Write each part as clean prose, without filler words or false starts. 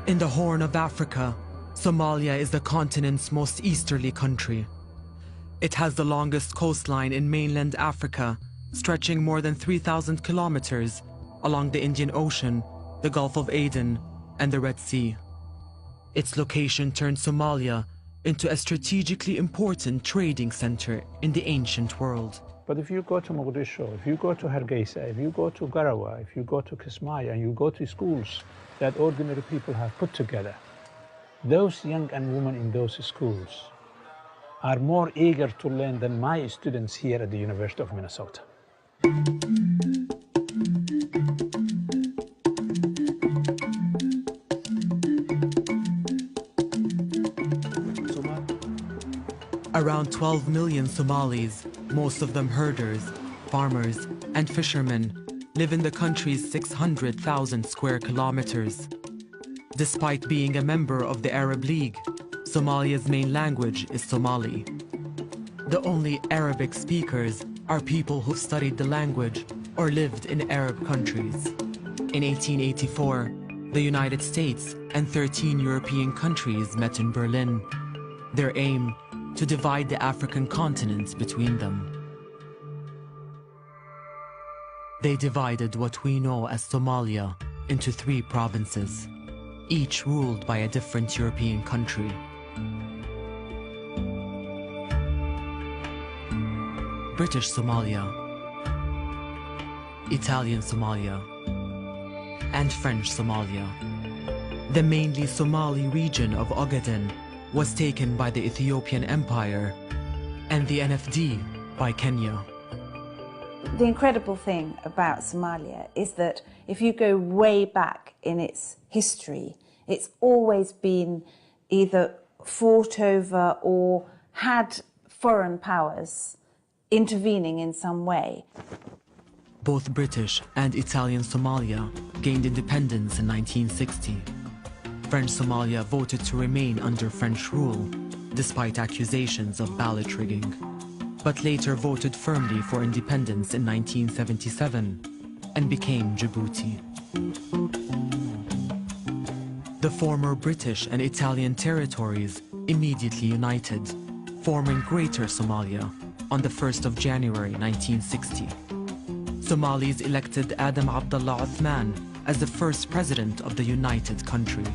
In the Horn of Africa, Somalia is the continent's most easterly country. It has the longest coastline in mainland Africa, stretching more than 3,000 kilometers along the Indian Ocean, the Gulf of Aden, and the Red Sea. Its location turned Somalia into a strategically important trading center in the ancient world. But if you go to Mogadishu, if you go to Hargeisa, if you go to Garawa, if you go to Kismaya, and you go to schools that ordinary people have put together, those young and women in those schools are more eager to learn than my students here at the University of Minnesota. Around 12 million Somalis, most of them herders, farmers, and fishermen, live in the country's 600,000 square kilometers. Despite being a member of the Arab League, Somalia's main language is Somali. The only Arabic speakers are people who've studied the language or lived in Arab countries. In 1884, the United States and 13 European countries met in Berlin. Their aim, to divide the African continent between them. They divided what we know as Somalia into 3 provinces, each ruled by a different European country. British Somalia, Italian Somalia, and French Somalia. The mainly Somali region of Ogaden was taken by the Ethiopian Empire and the NFD by Kenya. The incredible thing about Somalia is that if you go way back in its history, it's always been either fought over or had foreign powers intervening in some way. Both British and Italian Somalia gained independence in 1960. French Somalia voted to remain under French rule, despite accusations of ballot rigging, but later voted firmly for independence in 1977 and became Djibouti. The former British and Italian territories immediately united, forming Greater Somalia on the 1st of January 1960. Somalis elected Adam Abdullah Othman as the first president of the united country.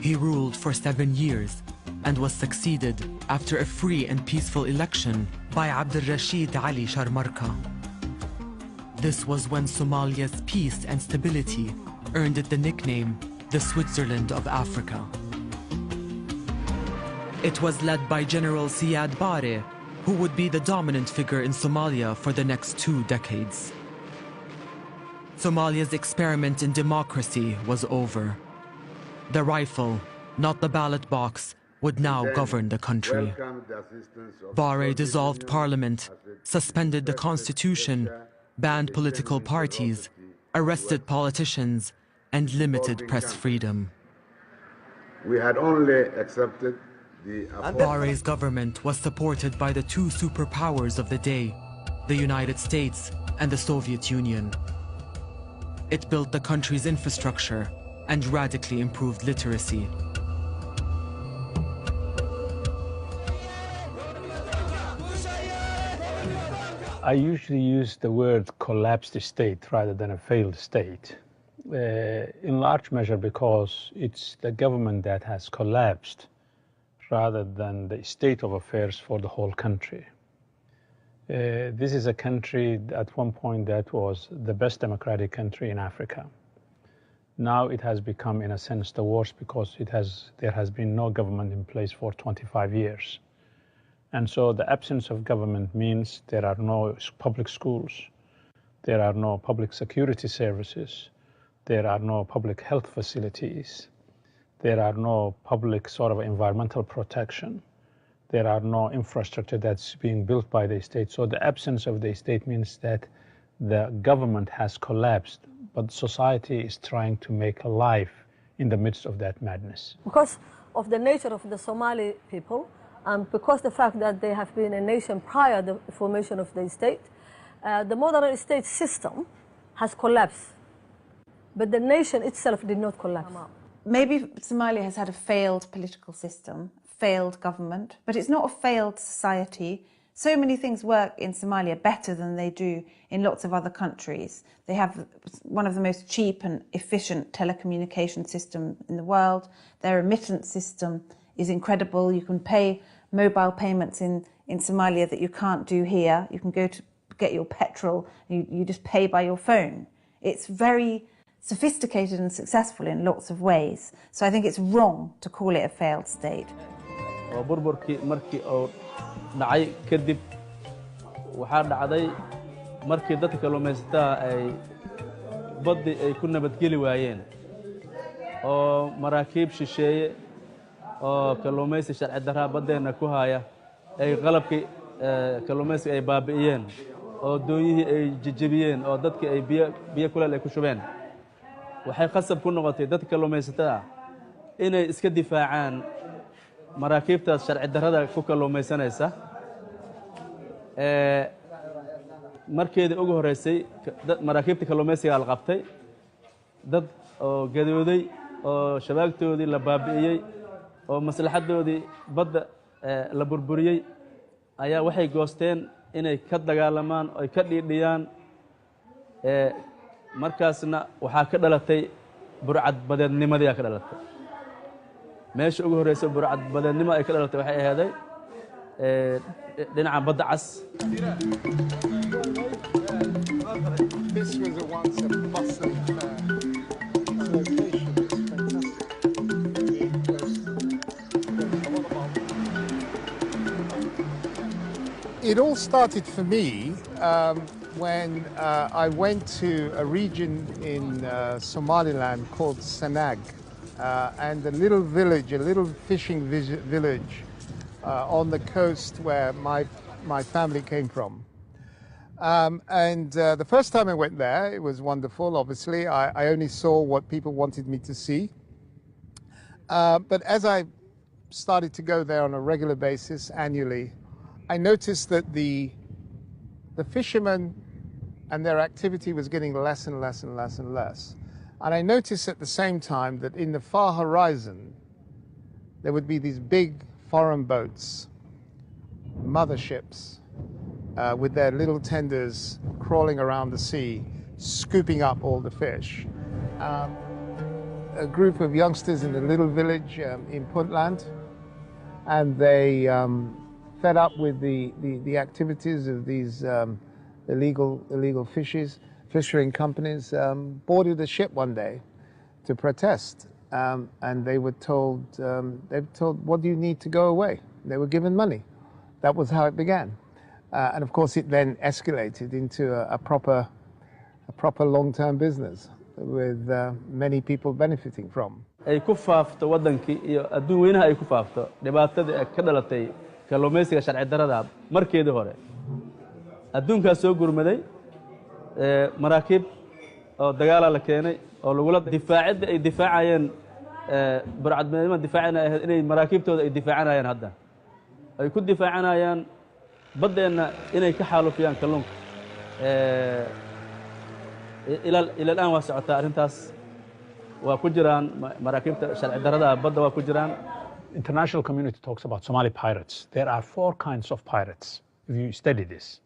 He ruled for 7 years and was succeeded after a free and peaceful election by Abdel Rashid Ali Sharmarka. This was when Somalia's peace and stability earned it the nickname the Switzerland of Africa. It was led by General Siad Barre, who would be the dominant figure in Somalia for the next 2 decades. Somalia's experiment in democracy was over. The rifle, not the ballot box, would now govern the country. Barre dissolved parliament, suspended the constitution, banned political parties, arrested politicians, and limited press freedom. We had only accepted Barre's government was supported by the 2 superpowers of the day, the United States and the Soviet Union. It built the country's infrastructure and radically improved literacy. I usually use the word collapsed state rather than a failed state, in large measure because it's the government that has collapsed rather than the state of affairs for the whole country. This is a country at one point that was the best democratic country in Africa. Now it has become, in a sense, the worst because there has been no government in place for 25 years. And so the absence of government means there are no public schools, there are no public security services, there are no public health facilities, there are no public sort of environmental protection, there are no infrastructure that's being built by the state. So the absence of the state means that the government has collapsed, but society is trying to make a life in the midst of that madness. Because of the nature of the Somali people, and because the fact that they have been a nation prior to the formation of the state, the modern state system has collapsed, but the nation itself did not collapse. maybe Somalia has had a failed political system, failed government, but it's not a failed society. So many things work in Somalia better than they do in lots of other countries. They have one of the most cheap and efficient telecommunication systems in the world. Their remittance system is incredible. You can pay mobile payments in Somalia that you can't do here. You can go to get your petrol, you just pay by your phone. It's very sophisticated and successful in lots of ways. So I think it's wrong to call it a failed state. dhacay kadib waxaa dhacday markii dadka kalluumaysatada ay baddi ay ku nabadgeli waayeen oo maraakiib shisheeye oo kalluumaysi sharci darra baddeena ku haya ay qalabkii kalluumaysiga ay baabi'iyeen oo doonyihii ay jijibiyeen oo dadkii ay biyo kuleel ay ku shubeen waxay qasab ku noqotay dadka kalluumaysatada inay iska difaacaan maraakiibtaas sharci darrada ku kalluumaysanaysa markeedii ugu horeysay maraakiibta kalluumaysiga la qabtay dad oo gadooday oo shabaagtoodii la baabi'iyey oo maslaxadoodii badda la burburiyey ayaa waxay goosteen inay ka dagaalamaan oo ay ka dhiidhiyaan markaasna waxaa ka dhalatay burcad badeednimadii ka dhalatay meesha ugu horeysa burcad badeednimo ay ka dhalatay waxay ahaaday dhinaca badda cas. This was once a bustling location. It's fantastic. It all started for me when I went to a region in Somaliland called Sanag. And a little village, a little fishing village on the coast where my family came from. The first time I went there, it was wonderful, obviously. I only saw what people wanted me to see. But as I started to go there on a regular basis, annually, I noticed that the fishermen and their activity was getting less and less and less and less. And I noticed at the same time that in the far horizon, there would be these big foreign boats, motherships, with their little tenders crawling around the sea, scooping up all the fish. A group of youngsters in a little village in Puntland, and they, fed up with the activities of these illegal fishing companies, boarded a ship one day to protest, and they were told, what do you need to go away? They were given money. That was how it began. And of course it then escalated into a proper long-term business with many people benefiting from. ay ku faafto wadankii iyo adduun weynaha ay ku faafto dhibaatada ka dhalatay kalluumaysiga sharci darrada markeedii hore adduunkaas soo gurmaday maraakiib oo dagaala la keenay oo lagula difaacid ay difaacayeen burcadnimo difaacina inay maraakiibtooda ay difaacanayaan hadda ay ku difaacanayaan baddeena inay ka xaalufiyaan kalluunka ila aan waa socotaa arrintaas waa ku jiraan maraakiibta sharci darrada badda waa ku jiraan. International community talks about Somali pirates. There are 4 kinds of pirates if you study this.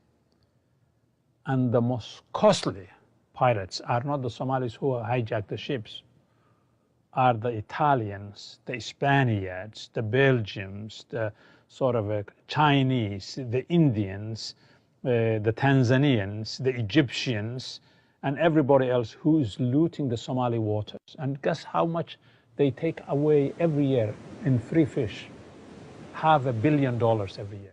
And the most costly pirates are not the Somalis who hijack the ships, are the Italians, the Spaniards, the Belgians, the sort of Chinese, the Indians, the Tanzanians, the Egyptians, and everybody else who is looting the Somali waters. And guess how much they take away every year in free fish? $500 million every year.